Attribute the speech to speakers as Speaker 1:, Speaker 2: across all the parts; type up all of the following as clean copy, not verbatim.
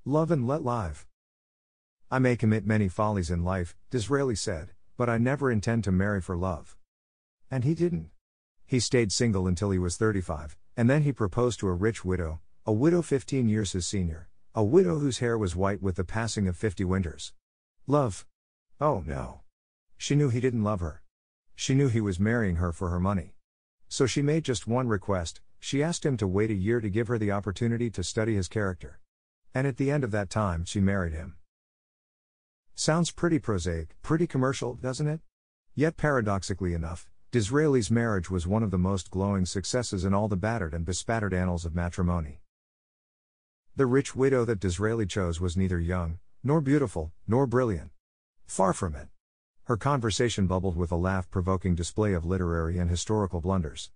Speaker 1: Love and let live. I may commit many follies in life, Disraeli said, but I never intend to marry for love. And he didn't. He stayed single until he was 35, and then he proposed to a rich widow, a widow 15 years his senior, a widow whose hair was white with the passing of 50 winters. Love? Oh no. She knew he didn't love her. She knew he was marrying her for her money. So she made just one request. She asked him to wait a year to give her the opportunity to study his character. And at the end of that time, she married him. Sounds pretty prosaic, pretty commercial, doesn't it? Yet paradoxically enough, Disraeli's marriage was one of the most glowing successes in all the battered and bespattered annals of matrimony. The rich widow that Disraeli chose was neither young, nor beautiful, nor brilliant. Far from it. Her conversation bubbled with a laugh-provoking display of literary and historical blunders.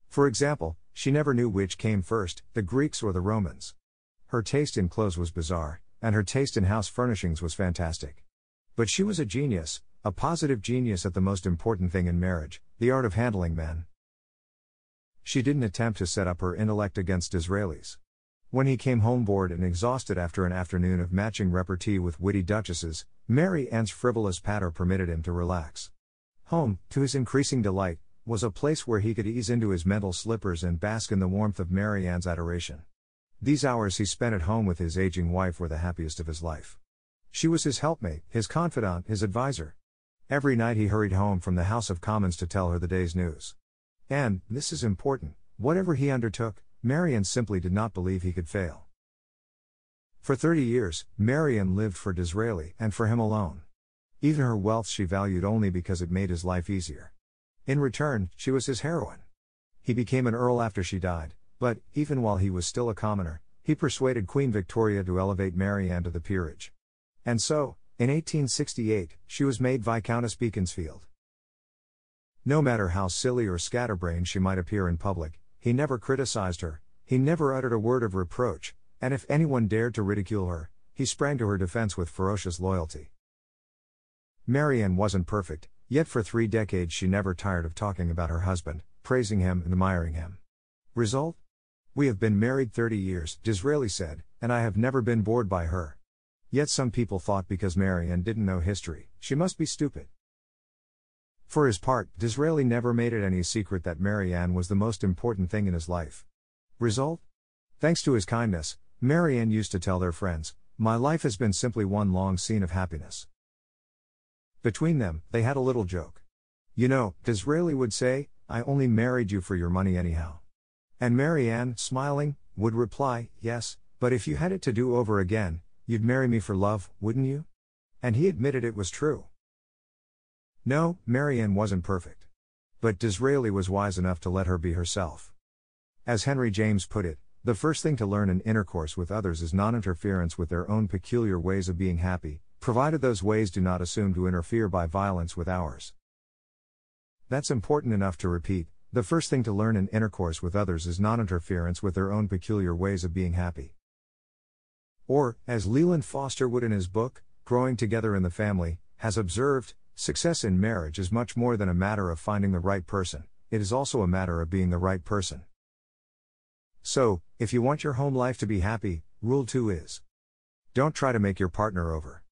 Speaker 1: For example, she never knew which came first, the Greeks or the Romans. Her taste in clothes was bizarre, and her taste in house furnishings was fantastic. But she was a genius, a positive genius at the most important thing in marriage, the art of handling men. She didn't attempt to set up her intellect against Disraeli's. When he came home bored and exhausted after an afternoon of matching repartee with witty duchesses, Mary Ann's frivolous patter permitted him to relax. Home, to his increasing delight, was a place where he could ease into his mental slippers and bask in the warmth of Mary Ann's adoration. These hours he spent at home with his aging wife were the happiest of his life. She was his helpmate, his confidant, his advisor. Every night he hurried home from the House of Commons to tell her the day's news. And, this is important, whatever he undertook, Mary Ann simply did not believe he could fail. For 30 years, Mary Ann lived for Disraeli and for him alone. Even her wealth she valued only because it made his life easier. In return, she was his heroine. He became an earl after she died, but, even while he was still a commoner, he persuaded Queen Victoria to elevate Mary Ann to the peerage. And so, in 1868, she was made Viscountess Beaconsfield. No matter how silly or scatterbrained she might appear in public, he never criticized her, he never uttered a word of reproach, and if anyone dared to ridicule her, he sprang to her defense with ferocious loyalty. Mary Ann wasn't perfect, yet for 3 decades she never tired of talking about her husband, praising him and admiring him. Result? We have been married 30 years, Disraeli said, and I have never been bored by her. Yet some people thought because Mary Ann didn't know history, she must be stupid. For his part, Disraeli never made it any secret that Mary Ann was the most important thing in his life. Result? Thanks to his kindness, Mary Ann used to tell their friends, "My life has been simply one long scene of happiness." Between them, they had a little joke. "You know," Disraeli would say, "I only married you for your money anyhow." And Mary Ann, smiling, would reply, "Yes, but if you had it to do over again, you'd marry me for love, wouldn't you?" And he admitted it was true. No, Mary Ann wasn't perfect. But Disraeli was wise enough to let her be herself. As Henry James put it, the first thing to learn in intercourse with others is non-interference with their own peculiar ways of being happy, provided those ways do not assume to interfere by violence with ours. That's important enough to repeat. The first thing to learn in intercourse with others is non-interference with their own peculiar ways of being happy. Or, as Leland Foster Wood in his book, Growing Together in the Family, has observed, success in marriage is much more than a matter of finding the right person, it is also a matter of being the right person. So, if you want your home life to be happy, rule 2 is: don't try to make your partner over.